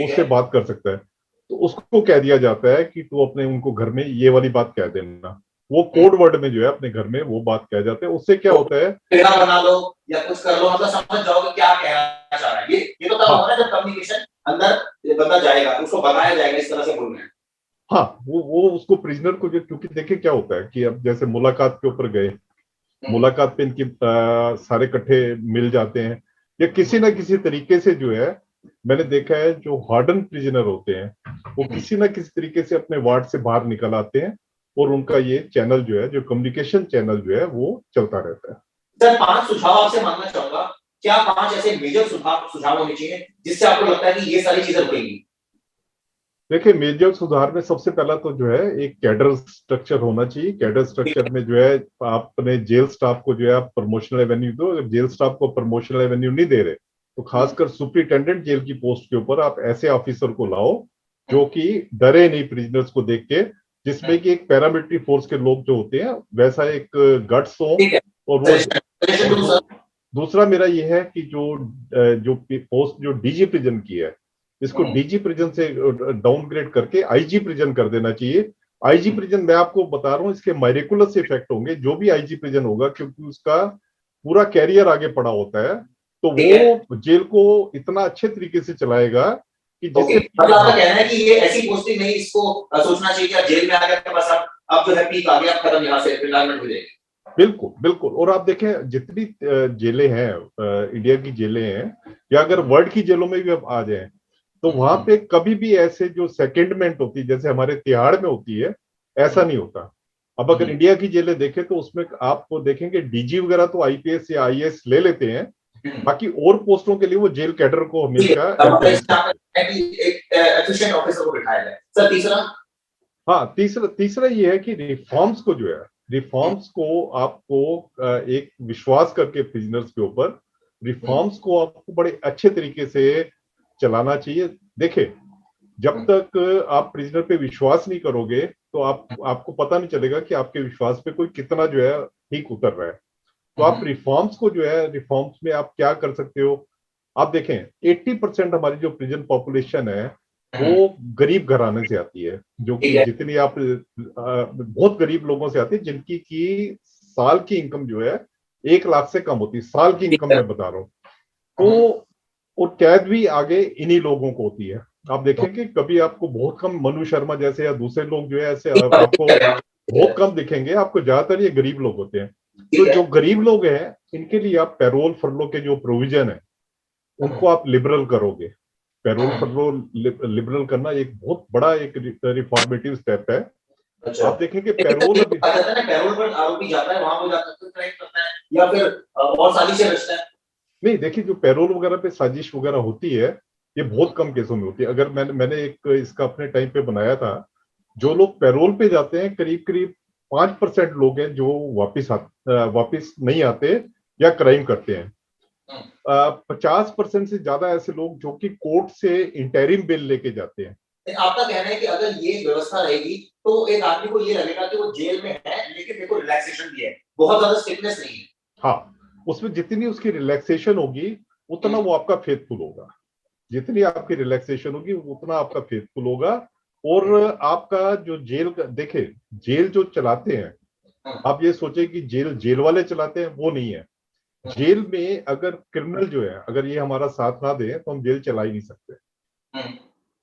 उससे बात कर सकता है। तो उसको कह दिया जाता है कि तू अपने उनको घर में ये वाली बात कह देना, वो कोड वर्ड में जो है अपने घर में वो बात कह जाते हैं। उससे क्या होता है, बना लो या कुछ कर लो, मतलब समझ जाओगे क्या कहना चाह रहा है। ये तो तब होगा जब कम्युनिकेशन अंदर बंदा जाएगा, उसको बताया जाएगा इस तरह से बोलना है। हाँ, वो उसको प्रिजनर को जो, क्योंकि देखिए क्या होता है कि अब जैसे मुलाकात के ऊपर गए, मुलाकात पे इनकी सारे इकट्ठे मिल जाते हैं, या किसी ना किसी तरीके से जो है, मैंने देखा है जो हार्डन प्रिजनर होते हैं वो किसी ना किसी तरीके से अपने वार्ड से बाहर निकल आते हैं, और उनका ये चैनल जो है, जो कम्युनिकेशन चैनल जो है वो चलता रहता है। सर 5 सुझाव आपसे मांगना चाहूंगा, क्या 5 ऐसे मेजर सुझाव होने चाहिए जिससे आपको लगता है कि ये सारी चीजें रुकेंगी? देखिए, मेजर सुधार में सबसे पहला तो जो है एक कैडर स्ट्रक्चर होना चाहिए। कैडर स्ट्रक्चर में जो है आप अपने जेल स्टाफ को जो है आप प्रमोशनल एवेन्यू दो। अगर जेल स्टाफ को प्रमोशनल एवेन्यू नहीं दे रहे तो खासकर सुपरिटेंडेंट जेल की पोस्ट के ऊपर आप ऐसे ऑफिसर को लाओ जो कि डरे नहीं प्रिजनर्स को देख के, जिसमें कि एक पैरामिलिट्री फोर्स के लोग जो होते हैं वैसा एक गट्स हो। और वो और दूसरा मेरा ये है कि जो पोस्ट जो डीजी प्रिजन की है, इसको डीजी प्रिजन से डाउनग्रेड करके आईजी प्रिजन कर देना चाहिए। आईजी प्रिजन मैं आपको बता रहा हूँ इसके मायरिकुलस इफेक्ट होंगे जो भी आईजी प्रिजन होगा, क्योंकि उसका पूरा कैरियर आगे पड़ा होता है। तो वो जेल को इतना अच्छे तरीके से चलाएगा कि जिससे मतलब आपका कहना है कि ये ऐसी पोस्टिंग नहीं, इसको सोचना चाहिए कि आप जेल में आ गए आपके पास अब जो है पीक आ गया, आप खत्म, यहाँ से रिटायरमेंट हो जाएगी। बिल्कुल बिल्कुल। और आप देखें जितनी जेलें हैं, इंडिया की जेलें हैं या अगर वर्ल्ड की जेलों में भी आप आ जाए तो वहां पे कभी भी ऐसे जो सेकेंडमेंट होती है जैसे हमारे तिहाड़ में होती है, ऐसा नहीं होता। अब अगर इंडिया की जेलें देखें तो उसमें आप देखेंगे डीजी वगैरह तो आईपीएस या आईएएस ले लेते हैं, बाकी और पोस्टों के लिए वो जेल कैडर को हमेशा एफिशिएंट ऑफिसर को बिठाया जाए। सर तीसरा, हाँ तीसरा ये है कि रिफॉर्म्स को जो है, रिफॉर्म्स को आपको एक विश्वास करके प्रिजनर्स के ऊपर रिफॉर्म्स को आपको बड़े अच्छे तरीके से चलाना चाहिए। देखिए, जब तक आप प्रिजनर पे विश्वास नहीं करोगे तो आपको पता नहीं चलेगा कि आपके विश्वास पे कोई कितना जो है ठीक उतर रहा है। तो आप रिफॉर्म्स को जो है, रिफॉर्म्स में आप क्या कर सकते हो, आप देखें 80% हमारी जो प्रिजन पॉपुलेशन है वो गरीब घराने से आती है, जो कि जितनी आप बहुत गरीब लोगों से आती है जिनकी की साल की इनकम जो है 1 लाख से कम होती है, साल की इनकम मैं बता रहा हूँ। तो और कैद भी आगे इन्हीं लोगों को होती है। आप देखेंगे कभी आपको बहुत कम मनु शर्मा जैसे या दूसरे लोग जो है ऐसे आपको बहुत कम दिखेंगे, आपको ज्यादातर ये गरीब लोग होते हैं। तो जो गरीब लोग हैं इनके लिए आप पैरोल फरलो के जो प्रोविजन है उनको आप लिबरल करोगे। पैरोल फरलो लिबरल करना एक बहुत बड़ा एक रिफॉर्मेटिव स्टेप है। अच्छा। आप देखेंगे पैरोल अभी पैरोल पर आरोपी जाता है, वहां वो जाता है क्राइम करता है या फिर और साजिशें रचता है। नहीं, देखिए जो पैरोल वगैरह पे साजिश वगैरह होती है ये बहुत कम केसों में होती है। अगर मैंने एक इसका अपने टाइम पे बनाया था, जो लोग पैरोल पे जाते हैं करीब करीब 5% लोग हैं जो वापिस नहीं आते या क्राइम करते हैं। 50% से ज्यादा ऐसे लोग जो कि कोर्ट से इंटरिम बिल लेके जाते हैं। आपका कहना है कि अगर ये व्यवस्था रहेगी तो एक आदमी को ये लगेगा कि वो जेल में है लेकिन देखो रिलैक्सेशन भी है, बहुत ज्यादा स्ट्रिक्टनेस नहीं है। हाँ, उसमें जितनी उसकी रिलैक्सेशन होगी उतना वो आपका फेथफुल होगा, जितनी आपकी रिलैक्सेशन होगी उतना आपका फेथफुल होगा। और आपका जो जेल का देखे, जेल जो चलाते हैं आप ये सोचे कि जेल वाले चलाते हैं, वो नहीं है। जेल में अगर क्रिमिनल जो है अगर ये हमारा साथ ना दे तो हम जेल चला ही नहीं सकते।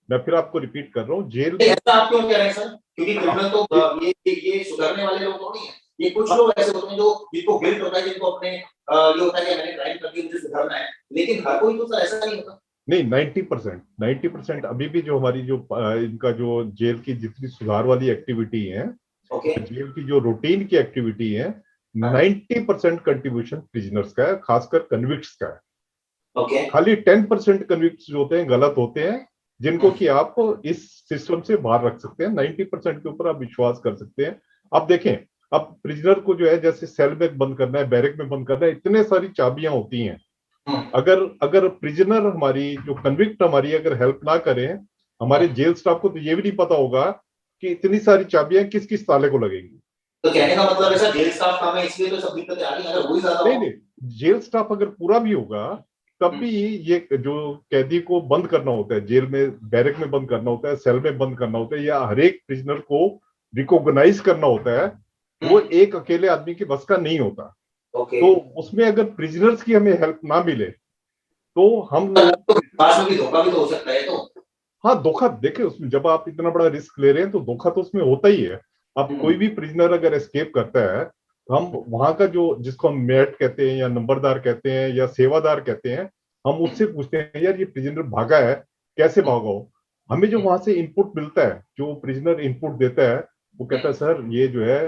मैं फिर आपको रिपीट कर रहा हूँ, जेल में ऐसा आप क्यों कह रहे हैं सर? क्योंकि क्रिमिनल तो ये सुधरने वाले लोग तो नहीं है, ये कुछ लोग ऐसे होते हैं जो जिनको गिल्ट होता है, जिनको अपने ये होता है कि मैंने क्राइम कर दिया मुझे सुधरना है, लेकिन हर कोई तो सर ऐसा नहीं होता। नहीं, 90% अभी भी जो हमारी जो इनका जो जेल की जितनी सुधार वाली एक्टिविटी है, जेल की जो रूटीन की एक्टिविटी है, 90% कंट्रीब्यूशन प्रिजनर्स का है, खासकर कन्विक्ट्स का है। खाली 10% कन्विक्ट्स जो होते हैं गलत होते हैं, जिनको कि आप इस सिस्टम से बाहर रख सकते हैं। 90% के ऊपर आप विश्वास कर सकते हैं। आप देखें, अब प्रिजनर को जो है जैसे सेल में बंद करना है, बैरक में बंद करना है, इतने सारी चाबियां होती हैं। अगर प्रिजनर हमारी जो कन्विक्ट हमारी अगर हेल्प ना करें, हमारे जेल स्टाफ को तो ये भी नहीं पता होगा कि इतनी सारी चाबियां किस किस ताले को लगेंगी। तो कहने का मतलब है सर जेल स्टाफ कम है इसलिए तो सब दिक्कतें आ रही हैं। अगर वही ज्यादा नहीं, जेल स्टाफ अगर पूरा भी होगा तब भी ये जो कैदी को बंद करना होता है, जेल में बैरक में बंद करना होता है, सेल में बंद करना होता है, या हर एक प्रिजनर को रिकॉग्नाइज करना होता है, वो एक अकेले आदमी के बस का नहीं होता। तो उसमें अगर प्रिजनर्स की हमें हेल्प ना मिले तो हम लोग धोखा भी तो हो सकता है। तो हाँ, धोखा देखिए उसमें जब आप इतना बड़ा रिस्क ले रहे हैं तो धोखा तो उसमें होता ही है। अब कोई भी प्रिजनर अगर एस्केप करता है, हम वहां का जो जिसको हम मेट कहते हैं या नंबरदार कहते हैं या सेवादार कहते हैं, हम उससे पूछते हैं यार ये प्रिजनर भागा है, कैसे भागा हो। हमें जो वहां से इनपुट मिलता है, जो प्रिजनर इनपुट देता है, वो कहता है सर ये जो है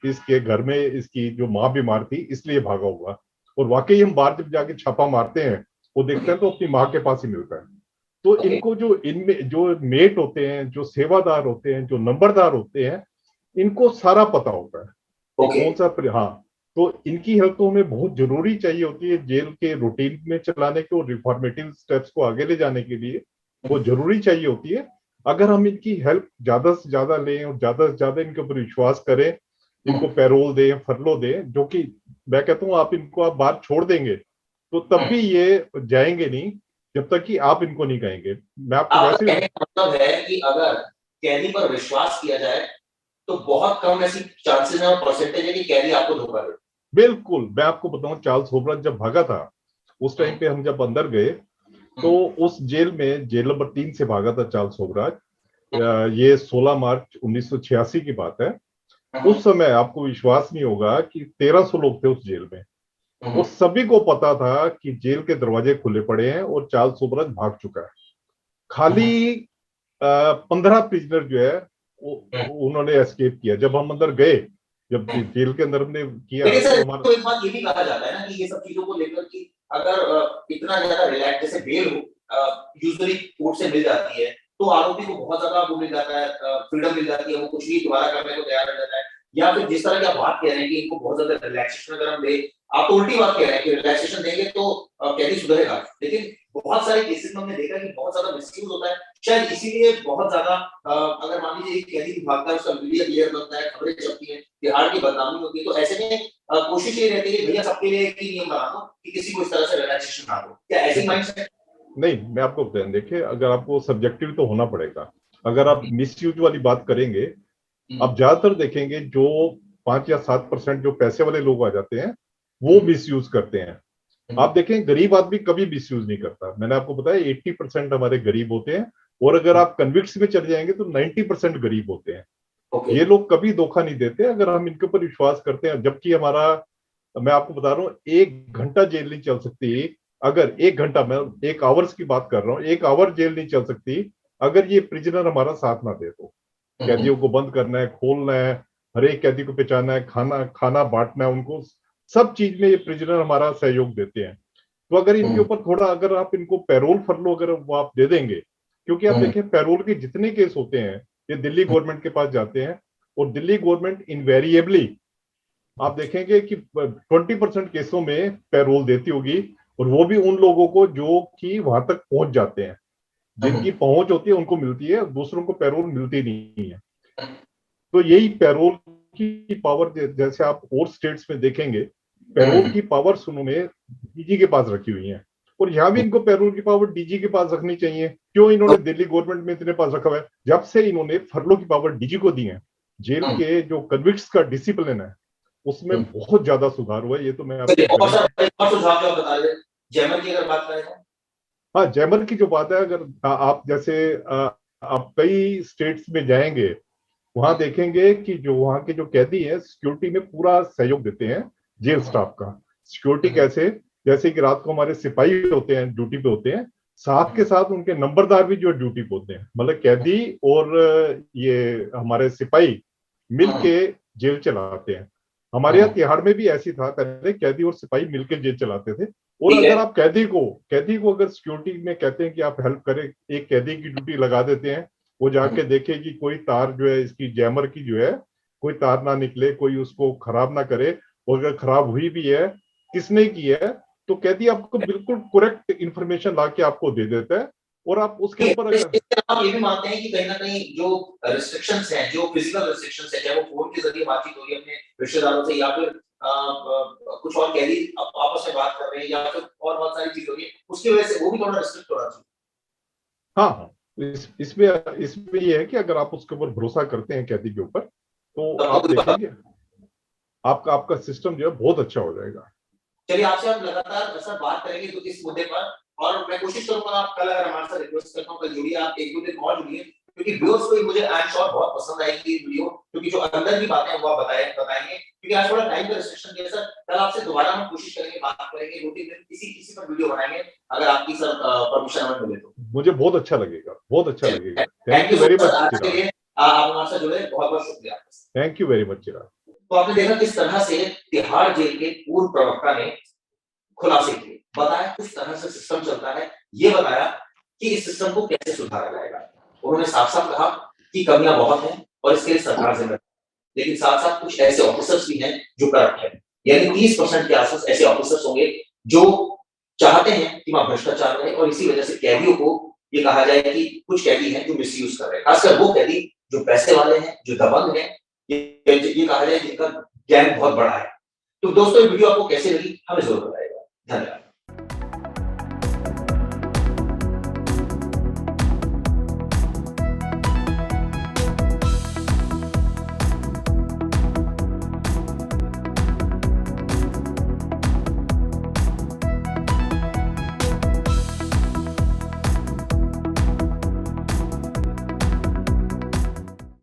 इसके घर में इसकी जो माँ बीमार थी इसलिए भागा होगा। और वाकई हम बाहर जब जाके छापा मारते हैं वो देखते हैं तो अपनी माँ के पास ही मिलता है। तो इनको जो इनमें जो मेट होते हैं, जो सेवादार होते हैं, जो नंबरदार होते हैं, इनको सारा पता होता है कौन सा हाँ। तो इनकी हेल्प तो हमें बहुत जरूरी चाहिए होती है जेल के रूटीन में चलाने के और रिफॉर्मेटिव स्टेप्स को आगे ले जाने के लिए, वो जरूरी चाहिए होती है। अगर हम इनकी हेल्प ज्यादा से ज्यादा लें और ज्यादा से ज्यादा इनके ऊपर विश्वास करें, इनको पैरोल दें, फरलो दें, जो कि मैं कहता हूँ आप इनको आप बाहर छोड़ देंगे तो तब भी ये जाएंगे नहीं जब तक कि आप इनको नहीं कहेंगे। मैं आपको वैसे कहने का मतलब है कि अगर कैदी पर विश्वास किया जाए तो बहुत कम ऐसी चांसेस है और परसेंटेज है कि कैदी आपको धोखा दे। बिल्कुल, मैं आपको बताऊं, चार्ल्स होबरन जब भागा था उस टाइम पे हम जब अंदर गए तो उस जेल में, जेल नंबर 3 से भागा था चार्ल्स होबराज। ये 16 मार्च 1986 की बात है। उस समय आपको विश्वास नहीं होगा कि 1300 लोग थे उस जेल में, और सभी को पता था कि जेल के दरवाजे खुले पड़े हैं और चार्ल्स होबराज भाग चुका है। खाली 15 प्रिजनर जो है उन्होंने एस्केप किया। जब हम अंदर गए, जब जेल के अंदर हमने किया तो हमारा तो एक बात ये भी कहा जाता है ना कि ये सब चीजों को लेकर कि अगर इतना ज्यादा रिलैक्स जैसे बेल यूजुअली कोर्ट से मिल जाती है तो आरोपी को बहुत ज्यादा वो मिल जाता है, फ्रीडम मिल जाती है, वो कुछ भी दोबारा करने को तैयार हो जाता है। या फिर जिस तरह की आप बात कह रहे हैं कि इनको बहुत ज्यादा रिलैक्सेशन अगर हम दे, आप तो उल्टी बात कह रहे हैं कि रिलैक्सेशन देंगे तो कैदी सुधरेगा, लेकिन बहुत सारे केसेस में हमने देखा कि बहुत ज्यादा मिसयूज होता है। शायद इसीलिए बहुत ज्यादा अगर मान लीजिए कैदी भागता है, उसका मीडिया क्लियर बनता है, खबरें चलती हैं, तिहाड़ की बदनामी होती है, तो ऐसे में कोशिश ये रहती है भैया सबके लिए एक ही नियम बना दो कि किसी को इस तरह से रिलैक्सेशन ना दो। क्या ऐसी माइंडसेट? नहीं, मैं आपको बताऊं, देखिए अगर आपको सब्जेक्टिव तो होना पड़ेगा। अगर आप मिसयूज वाली बात करेंगे, आप ज्यादातर देखेंगे जो 5 या 7% जो पैसे वाले लोग आ जाते हैं वो मिसयूज करते हैं। आप देखें गरीब आदमी कभी मिसयूज नहीं करता। मैंने आपको बताया 80% हमारे गरीब होते हैं, और अगर आप कन्विक्ट्स में चले जाएंगे तो 90% गरीब होते हैं। ये लोग कभी धोखा नहीं देते अगर हम इनके ऊपर विश्वास करते हैं। जबकि हमारा, मैं आपको बता रहा हूँ, 1 घंटा जेल नहीं चल सकती। अगर 1 घंटा, मैं 1 आवर्स की बात कर रहा हूँ, 1 आवर जेल नहीं चल सकती अगर ये प्रिजनर हमारा साथ ना दे तो। कैदियों को बंद करना है, खोलना है, हर एक कैदी को पहचानना है, खाना खाना बांटना है उनको, सब चीज में ये प्रिजनर हमारा सहयोग देते हैं। तो अगर इनके ऊपर थोड़ा, अगर आप इनको पैरोल फरलो अगर वो आप दे देंगे, क्योंकि आप देखें पैरोल के जितने केस होते हैं ये दिल्ली गवर्नमेंट के पास जाते हैं, और दिल्ली गवर्नमेंट इनवेरिएबली आप देखेंगे कि 20% केसों में पैरोल देती होगी, और वो भी उन लोगों को जो कि वहां तक पहुंच जाते हैं। जिनकी पहुंच होती है उनको मिलती है, दूसरों को पैरोल मिलती नहीं है। तो यही पैरोल की पावर, जैसे आप और स्टेट्स में देखेंगे, पैरोल की पावर उन्होंने डीजी के पास रखी हुई है, और यहाँ भी इनको पैरोल की पावर डीजी के पास रखनी चाहिए। क्यों इन्होंने दिल्ली गवर्नमेंट में इतने पास रखा हुआ है? जब से इन्होंने फरलो की पावर डीजी को दी है, जेल के जो कन्विक्ट्स का डिसिप्लिन है उसमें बहुत ज्यादा सुधार हुआ है। ये तो मैं आपको जैमर की अगर बात करें, हाँ, जैमर की जो बात है, अगर आप जैसे आप कई स्टेट्स में जाएंगे, वहां देखेंगे कि जो वहां के जो कैदी है सिक्योरिटी में पूरा सहयोग देते हैं जेल स्टाफ का। सिक्योरिटी कैसे? जैसे कि रात को हमारे सिपाही होते हैं, ड्यूटी पे होते हैं, साथ के साथ उनके नंबरदार भी जो ड्यूटी पे होते हैं, मतलब कैदी और ये हमारे सिपाही मिलके जेल चलाते हैं। हमारे यहाँ तिहाड़ में भी ऐसी था, पहले कैदी और सिपाही मिलकर जेल चलाते थे। और अगर आप कैदी को अगर सिक्योरिटी में कहते हैं कि आप हेल्प करें, एक कैदी की ड्यूटी लगा देते हैं, वो जाके देखे कि कोई तार जो है इसकी जैमर की जो है कोई तार ना निकले, कोई उसको खराब ना करे, और अगर खराब हुई भी है किसने की है तो कैदी आपको बिल्कुल करेक्ट इंफॉर्मेशन ला के आपको दे देता है। और आप उसके ऊपर आप ये भी मानते हैं कि कहीं ना कहीं जो रिस्ट्रिक्शंस हैं, जो फिजिकल रिस्ट्रिक्शंस हैं, चाहे वो फोन के जरिए बातचीत हो रही है अपने रिश्तेदारों से, या फिर कुछ और कैदी आपस में बात कर रहे हैं, या फिर और बहुत सारी चीज हो रही है, उसकी वजह से वो भी थोड़ा रिस्ट्रिक्ट हो रहा है। हाँ, इसमें ये है कि अगर आप उसके ऊपर भरोसा करते हैं कैदी के ऊपर, तो आप देखेंगे आपका सिस्टम जो है बहुत अच्छा हो जाएगा। चलिए, आपसे हम लगातार सर बात करेंगे तो इस मुद्दे पर, और मैं कोशिश करूंगा आप कल, अगर हमारे साथ रिक्वेस्ट करता हूं कल जुड़िए, आप 1-2 दिन और जुड़िए, क्योंकि व्यूअर्स को मुझे आई एम श्योर बहुत पसंद आएगी वीडियो, क्योंकि जो अंदर की बातें वो आप बताएंगे, क्योंकि आज थोड़ा टाइम का रिस्ट्रिक्शन है सर। कल आपसे दोबारा हम कोशिश करेंगे, बात करेंगे, 2-3 दिन किसी पर वीडियो बनाएंगे, अगर आपकी सर परमिशन हमें मिले तो। मुझे बहुत अच्छा लगेगा, बहुत अच्छा लगेगा। थैंक यू वेरी मच चिराग। आप हमारे साथ जुड़े, बहुत बहुत शुक्रिया। थैंक यू वेरी मच चिराग। तो आपने देखा किस तरह से तिहाड़ जेल के पूर्व प्रवक्ता ने खुलासे किए, बताया किस तरह से सिस्टम चलता है, ये बताया कि इस सिस्टम को कैसे सुधारा जाएगा। उन्होंने साफ साफ कहा कि कमियां बहुत हैं और इसके लिए सरकार जिम्मेदार, लेकिन साथ साथ कुछ ऐसे ऑफिसर्स भी हैं जो करप्ट है, यानी 30% के आसपास ऐसे ऑफिसर्स होंगे जो चाहते हैं कि वहां भ्रष्टाचार रहे, और इसी वजह से कैदियों को ये कहा जाए कि कुछ कैदी हैं जो मिसयूज कर रहे हैं, खासकर वो कैदी जो पैसे वाले हैं, जो दबंग हैं, ये कहा जाए जिनका गैंग बहुत बड़ा है। तो दोस्तों ये वीडियो आपको कैसे लगी हमें जरूर बताइएगा। धन्यवाद।